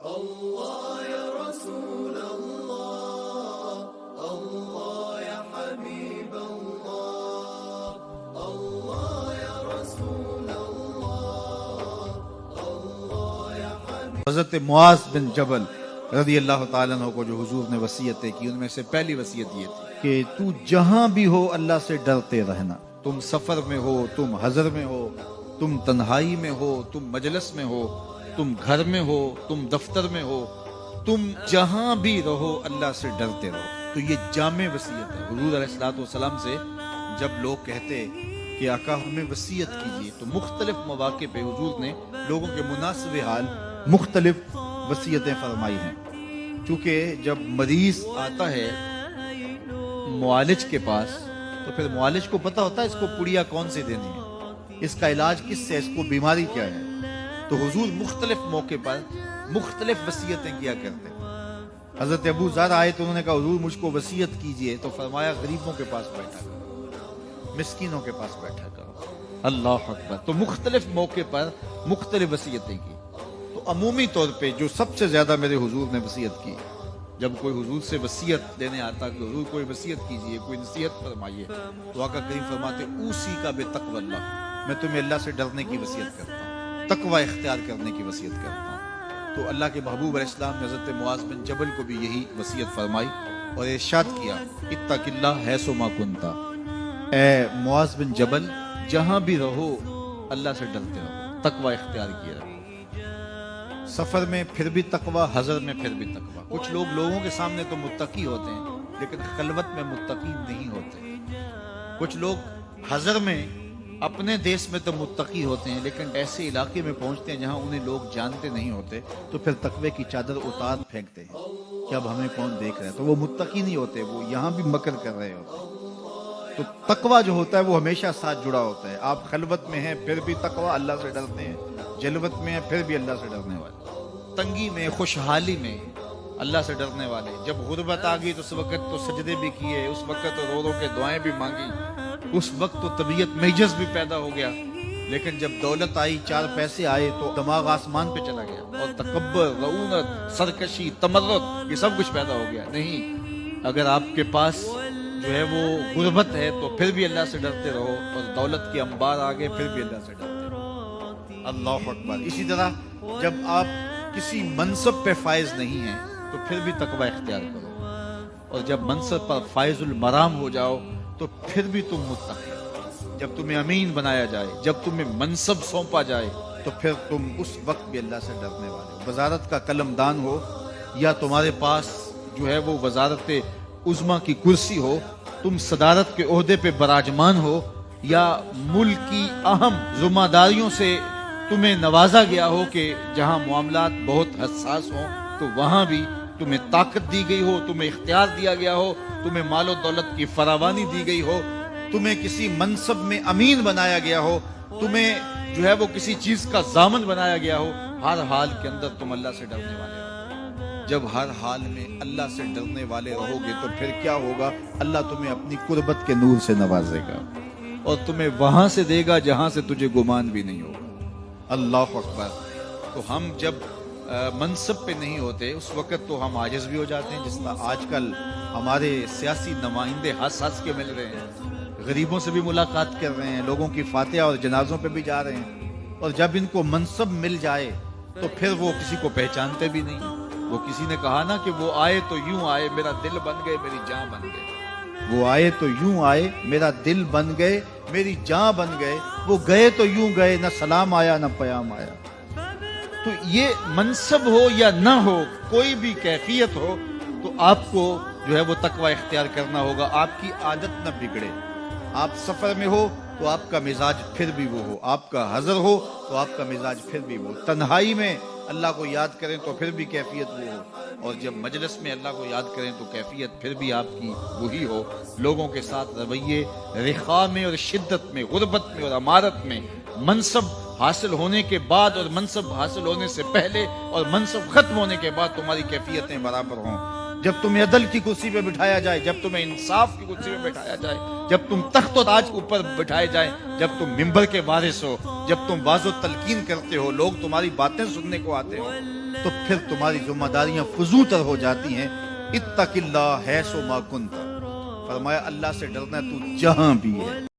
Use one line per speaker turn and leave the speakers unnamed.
اللہ یا رسول اللہ، اللہ یا حبیب اللہ، اللہ یا رسول اللہ، اللہ یا حبیب۔
حضرت معاذ بن جبل رضی اللہ تعالیٰ عنہ کو جو حضور نے وصیتیں کی، ان میں سے پہلی وصیت یہ تھی کہ تو جہاں بھی ہو اللہ سے ڈرتے رہنا۔ تم سفر میں ہو، تم حضر میں ہو، تم تنہائی میں ہو، تم مجلس میں ہو، تم گھر میں ہو، تم دفتر میں ہو، تم جہاں بھی رہو اللہ سے ڈرتے رہو۔ تو یہ جامع وصیت ہے۔ حضور علیہ الصلوۃ والسلام سے جب لوگ کہتے کہ آقا ہمیں وصیت کیجیے، تو مختلف مواقع پہ حضور نے لوگوں کے مناسب حال مختلف وصیتیں فرمائی ہیں۔ چونکہ جب مریض آتا ہے معالج کے پاس تو پھر معالج کو پتہ ہوتا ہے اس کو پڑیا کون سی دینی ہے، اس کا علاج کس سے، اس کو بیماری کیا ہے۔ تو حضور مختلف موقع پر مختلف وصیتیں کیا کرتے ہیں۔ حضرت ابو ذر آئے تو انہوں نے کہا حضور مجھ کو وصیت کیجئے، تو فرمایا غریبوں کے پاس بیٹھا کرو، مسکینوں کے پاس بیٹھا کرو۔ اللہ اکبر۔ تو مختلف موقع پر مختلف وصیتیں کی۔ تو عمومی طور پہ جو سب سے زیادہ میرے حضور نے وصیت کی، جب کوئی حضور سے وصیت لینے آتا کہ حضور کوئی وصیت کیجئے، کوئی نصیحت فرمائیے، تو آقا کریم فرماتے اوصی کا بتقوی اللہ، میں تمہیں اللہ سے ڈرنے کی وصیت کرتا ہوں، تقوی اختیار کرنے کی وصیت کرتا ہوں۔ تو اللہ کے محبوب علیہ السلام نے حضرت معاذ بن جبل کو بھی یہی وصیت فرمائی اور ارشاد کیا اتق اللہ حیث ما کنتا، اے معاذ بن جبل جہاں بھی رہو اللہ سے ڈرتے رہو، تقوی اختیار کیے رہو۔ سفر میں پھر بھی تقوی، حضر میں پھر بھی تقوی۔ کچھ لوگ لوگوں کے سامنے تو متقی ہوتے ہیں لیکن خلوت میں متقی نہیں ہوتے۔ کچھ لوگ حضر میں اپنے دیس میں تو متقی ہوتے ہیں لیکن ایسے علاقے میں پہنچتے ہیں جہاں انہیں لوگ جانتے نہیں ہوتے، تو پھر تقوی کی چادر اتار پھینکتے ہیں کہ اب ہمیں کون دیکھ رہا ہے۔ تو وہ متقی نہیں ہوتے، وہ یہاں بھی مکر کر رہے ہوتے ہیں۔ تو تقوی جو ہوتا ہے وہ ہمیشہ ساتھ جڑا ہوتا ہے۔ آپ خلوت میں ہیں پھر بھی تقوی، اللہ سے ڈرتے ہیں، جلوت میں ہیں پھر بھی اللہ سے ڈرنے والے، تنگی میں خوشحالی میں اللہ سے ڈرنے والے۔ جب غربت آ گئی تو اس وقت تو سجدے بھی کیے، اس وقت تو رو رو کے دعائیں بھی مانگی، اس وقت تو طبیعت میجز بھی پیدا ہو گیا، لیکن جب دولت آئی، چار پیسے آئے تو دماغ آسمان پہ چلا گیا اور تکبر، رعونت، سرکشی، تمرد، یہ سب کچھ پیدا ہو گیا۔ نہیں، اگر آپ کے پاس جو ہے وہ غربت ہے تو پھر بھی اللہ سے ڈرتے رہو، اور دولت کے انبار آگے پھر بھی اللہ سے ڈرتے رہو۔ اللہ اکبر۔ اسی طرح جب آپ کسی منصب پہ فائز نہیں ہیں تو پھر بھی تقوی اختیار کرو، اور جب منصب پر فائز المرام ہو جاؤ تو پھر بھی تم متقی ہو۔ جب تمہیں امین بنایا جائے، جب تمہیں منصب سونپا جائے تو پھر تم اس وقت بھی اللہ سے ڈرنے والے ہو۔ وزارت کا قلم دان ہو یا تمہارے پاس جو ہے وہ وزارت عظمیٰ کی کرسی ہو، تم صدارت کے عہدے پہ براجمان ہو، یا ملک کی اہم ذمہ داریوں سے تمہیں نوازا گیا ہو کہ جہاں معاملات بہت حساس ہوں، تو وہاں بھی تمہیں طاقت دی گئی ہو، تمہیں اختیار دیا گیا ہو، تمہیں مال و دولت کی فراوانی دی گئی ہو، تمہیں کسی منصب میں امین بنایا گیا ہو، تمہیں جو ہے وہ کسی چیز کا ضامن بنایا گیا ہو، ہر حال کے اندر تم اللہ سے ڈرنے والے ہو۔ جب ہر حال میں اللہ سے ڈرنے والے رہو گے تو پھر کیا ہوگا؟ اللہ تمہیں اپنی قربت کے نور سے نوازے گا اور تمہیں وہاں سے دے گا جہاں سے تجھے گمان بھی نہیں ہوگا۔ اللہ اکبر۔ تو ہم جب منصب پہ نہیں ہوتے اس وقت تو ہم عاجز بھی ہو جاتے ہیں، جس طرح آج کل ہمارے سیاسی نمائندے ہنس کے مل رہے ہیں، غریبوں سے بھی ملاقات کر رہے ہیں، لوگوں کی فاتحہ اور جنازوں پہ بھی جا رہے ہیں، اور جب ان کو منصب مل جائے تو پھر وہ کسی کو پہچانتے بھی نہیں۔ وہ کسی نے کہا نا کہ وہ آئے تو یوں آئے، میرا دل بن گئے، میری جان بن گئے۔ وہ آئے تو یوں آئے، میرا دل بن گئے، میری جان بن گئے۔ وہ گئے تو یوں گئے، نہ سلام آیا نہ پیام آیا۔ تو یہ منصب ہو یا نہ ہو، کوئی بھی کیفیت ہو، تو آپ کو جو ہے وہ تقوی اختیار کرنا ہوگا، آپ کی عادت نہ بگڑے۔ آپ سفر میں ہو تو آپ کا مزاج پھر بھی وہ ہو، آپ کا حضر ہو تو آپ کا مزاج پھر بھی وہ، تنہائی میں اللہ کو یاد کریں تو پھر بھی کیفیت وہ ہو، اور جب مجلس میں اللہ کو یاد کریں تو کیفیت پھر بھی آپ کی وہی ہو۔ لوگوں کے ساتھ رویے رخاء میں اور شدت میں، غربت میں اور امارت میں، منصب حاصل ہونے کے بعد اور منصب حاصل ہونے سے پہلے اور منصب ختم ہونے کے بعد تمہاری کیفیتیں برابر ہوں۔ جب تمہیں عدل کی کرسی پہ بٹھایا جائے، جب تمہیں انصاف کی کرسی پہ بٹھایا جائے، جب تم تخت و تاج اوپر بٹھائے جائیں، جب تم منبر کے وارث ہو، جب تم واعظ و تلقین کرتے ہو، لوگ تمہاری باتیں سننے کو آتے ہو، تو پھر تمہاری ذمہ داریاں فضول تر ہو جاتی ہیں. اتق اللہ حیث ما کنت، فرمایا اللہ سے ڈرنا ہے تو جہاں بھی ہے.